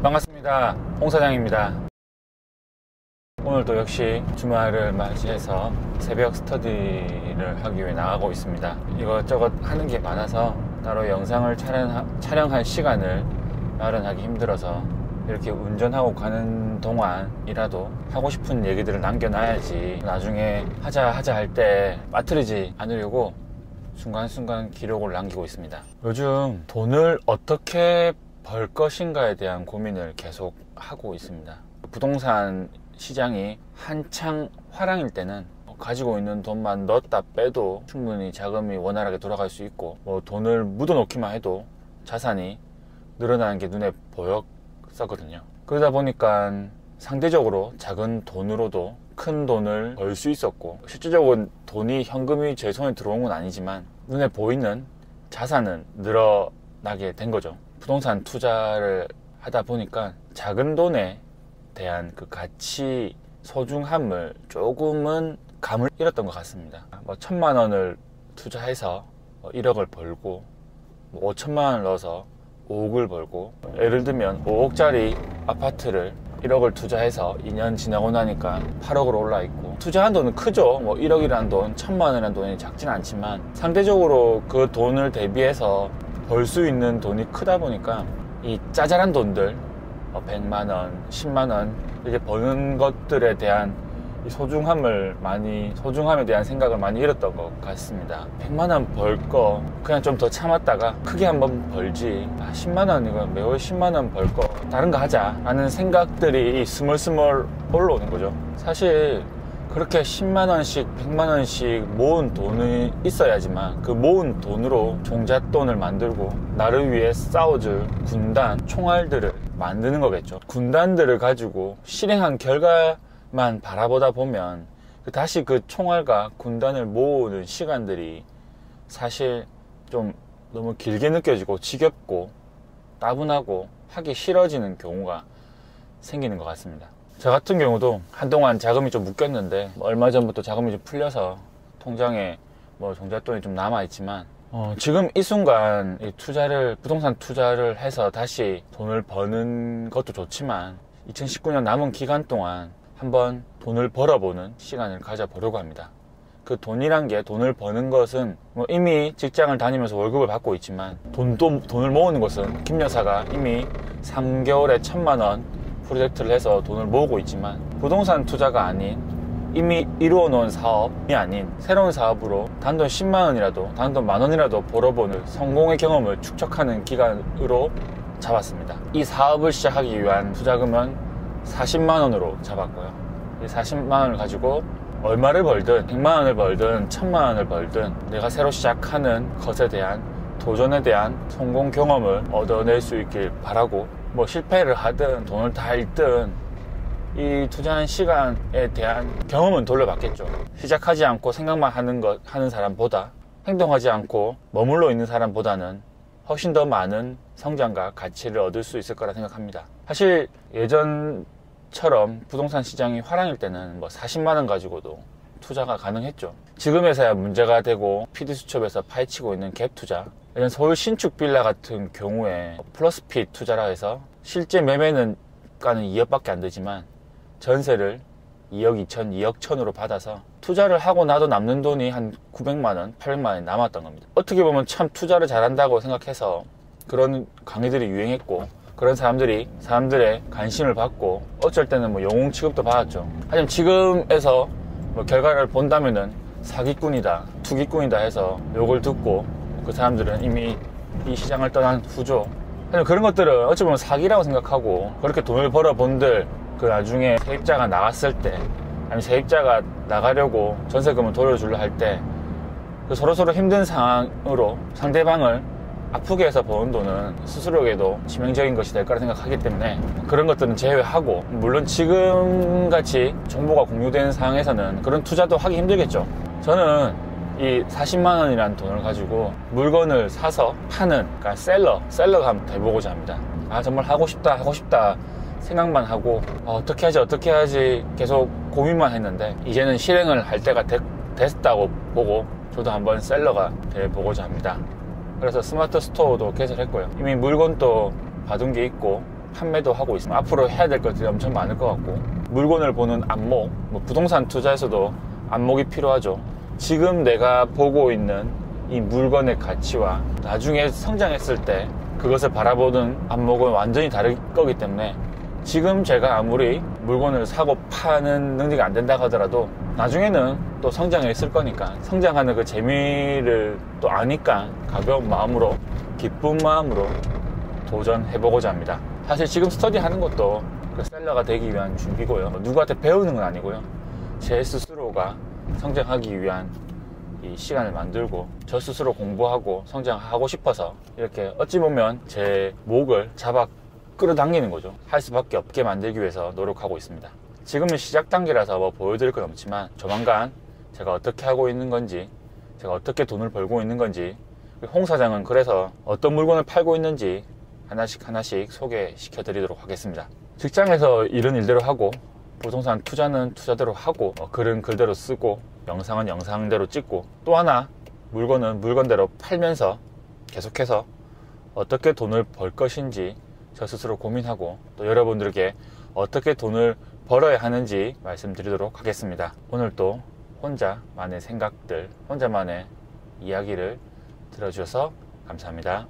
반갑습니다. 홍 사장입니다. 오늘도 역시 주말을 맞이해서 새벽 스터디를 하기 위해 나가고 있습니다. 이것저것 하는 게 많아서 따로 영상을 촬영할 시간을 마련하기 힘들어서 이렇게 운전하고 가는 동안이라도 하고 싶은 얘기들을 남겨놔야지 나중에 하자 할 때 빠뜨리지 않으려고 순간순간 기록을 남기고 있습니다. 요즘 돈을 어떻게 벌 것인가에 대한 고민을 계속 하고 있습니다. 부동산 시장이 한창 화랑일 때는 가지고 있는 돈만 넣었다 빼도 충분히 자금이 원활하게 돌아갈 수 있고, 돈을 묻어놓기만 해도 자산이 늘어나는 게 눈에 보였었거든요. 그러다 보니까 상대적으로 작은 돈으로도 큰 돈을 벌 수 있었고, 실질적으로 돈이 현금이 제 손에 들어온 건 아니지만 눈에 보이는 자산은 늘어나게 된 거죠. 부동산 투자를 하다 보니까 작은 돈에 대한 그 가치, 소중함을 조금은 감을 잃었던 것 같습니다. 1,000만 원을 투자해서 1억을 벌고, 5천만 원을 넣어서 5억을 벌고, 예를 들면 5억짜리 아파트를 1억을 투자해서 2년 지나고 나니까 8억으로 올라 있고, 투자한 돈은 크죠. 1억이라는 돈, 1,000만 원이라는 돈이 작진 않지만 상대적으로 그 돈을 대비해서 벌 수 있는 돈이 크다 보니까 이 짜잘한 돈들, 100만 원, 10만 원 이렇게 버는 것들에 대한 소중함에 대한 생각을 많이 잃었던 것 같습니다. 100만 원 벌 거 그냥 좀 더 참았다가 크게 한번 벌지, 10만 원 이거 매월 10만 원 벌 거 다른 거 하자 라는 생각들이 스멀스멀 올라오는 거죠. 사실 그렇게 10만 원씩 100만 원씩 모은 돈이 있어야지만 그 모은 돈으로 종잣돈을 만들고 나를 위해 싸워줄 군단, 총알들을 만드는 거겠죠. 군단들을 가지고 실행한 결과만 바라보다 보면 다시 그 총알과 군단을 모으는 시간들이 사실 좀 너무 길게 느껴지고 지겹고 따분하고 하기 싫어지는 경우가 생기는 것 같습니다. 저 같은 경우도 한동안 자금이 좀 묶였는데 얼마 전부터 자금이 좀 풀려서 통장에 종잣돈이 좀 남아있지만, 지금 이 순간 이 부동산 투자를 해서 다시 돈을 버는 것도 좋지만 2019년 남은 기간 동안 한번 돈을 벌어보는 시간을 가져보려고 합니다. 그 돈이란 게, 돈을 버는 것은 이미 직장을 다니면서 월급을 받고 있지만, 돈을 모으는 것은 김 여사가 이미 3개월에 1,000만 원 프로젝트를 해서 돈을 모으고 있지만, 부동산 투자가 아닌 이미 이루어 놓은 사업이 아닌 새로운 사업으로 단돈 10만 원이라도 단돈 만 원이라도 벌어보는 성공의 경험을 축적하는 기간으로 잡았습니다. 이 사업을 시작하기 위한 투자금은 40만 원으로 잡았고요. 이 40만 원을 가지고 얼마를 벌든 100만 원을 벌든 1,000만 원을 벌든 내가 새로 시작하는 것에 대한 도전에 대한 성공 경험을 얻어낼 수 있길 바라고, 실패를 하든 돈을 다 잃든 이 투자한 시간에 대한 경험은 돌려받겠죠. 시작하지 않고 생각만 하는 사람보다, 행동하지 않고 머물러 있는 사람보다는 훨씬 더 많은 성장과 가치를 얻을 수 있을 거라 생각합니다. 사실 예전처럼 부동산 시장이 화랑일 때는 40만 원 가지고도 투자가 가능했죠. 지금에서야 문제가 되고 PD수첩에서 파헤치고 있는 갭 투자, 예전 서울 신축 빌라 같은 경우에 플러스핏 투자라 해서 실제 매매는 가는 2억밖에 안 되지만 전세를 2억 2천, 2억 1천으로 받아서 투자를 하고 나도 남는 돈이 한 900만 원, 800만 원이 남았던 겁니다. 어떻게 보면 참 투자를 잘한다고 생각해서 그런 강의들이 유행했고, 그런 사람들의 관심을 받고 어쩔 때는 영웅 취급도 받았죠. 하지만 지금에서 결과를 본다면은 사기꾼이다, 투기꾼이다 해서 욕을 듣고 그 사람들은 이미 이 시장을 떠난 후죠. 그런 것들은 어찌 보면 사기라고 생각하고, 그렇게 돈을 벌어본들 그 나중에 세입자가 나갔을 때, 아니면 세입자가 나가려고 전세금을 돌려주려 할 때 그 서로서로 힘든 상황으로 상대방을 아프게 해서 버는 돈은 스스로에게도 치명적인 것이 될 거라 생각하기 때문에 그런 것들은 제외하고, 물론 지금같이 정보가 공유되는 상황에서는 그런 투자도 하기 힘들겠죠. 저는 이 40만 원이라는 돈을 가지고 물건을 사서 파는, 그러니까 셀러가 한번 돼보고자 합니다. 정말 하고 싶다 생각만 하고 어떻게 하지 계속 고민만 했는데, 이제는 실행을 할 때가 됐다고 보고 저도 한번 셀러가 돼보고자 합니다. 그래서 스마트 스토어도 개설했고요. 이미 물건도 받은 게 있고 판매도 하고 있습니다. 앞으로 해야 될 것들이 엄청 많을 것 같고, 물건을 보는 안목, 뭐 부동산 투자에서도 안목이 필요하죠. 지금 내가 보고 있는 이 물건의 가치와 나중에 성장했을 때 그것을 바라보는 안목은 완전히 다를 거기 때문에, 지금 제가 아무리 물건을 사고 파는 능력이 안 된다고 하더라도 나중에는 또 성장했을 거니까, 성장하는 그 재미를 또 아니까 가벼운 마음으로, 기쁜 마음으로 도전해보고자 합니다. 사실 지금 스터디 하는 것도 그 셀러가 되기 위한 준비고요. 누구한테 배우는 건 아니고요. 제 스스로가 성장하기 위한 이 시간을 만들고, 저 스스로 공부하고 성장하고 싶어서 이렇게 어찌 보면 제 목을 잡아 끌어당기는 거죠. 할 수밖에 없게 만들기 위해서 노력하고 있습니다. 지금은 시작 단계라서 뭐 보여드릴 건 없지만, 조만간 제가 어떻게 하고 있는 건지, 제가 어떻게 돈을 벌고 있는 건지, 홍 사장은 그래서 어떤 물건을 팔고 있는지 하나씩 소개시켜 드리도록 하겠습니다. 직장에서 일은 일대로 하고, 부동산 투자는 투자대로 하고, 글은 글대로 쓰고, 영상은 영상대로 찍고, 또 하나 물건은 물건대로 팔면서 계속해서 어떻게 돈을 벌 것인지 저 스스로 고민하고, 또 여러분들에게 어떻게 돈을 벌어야 하는지 말씀드리도록 하겠습니다. 오늘도 혼자만의 생각들, 혼자만의 이야기를 들어주셔서 감사합니다.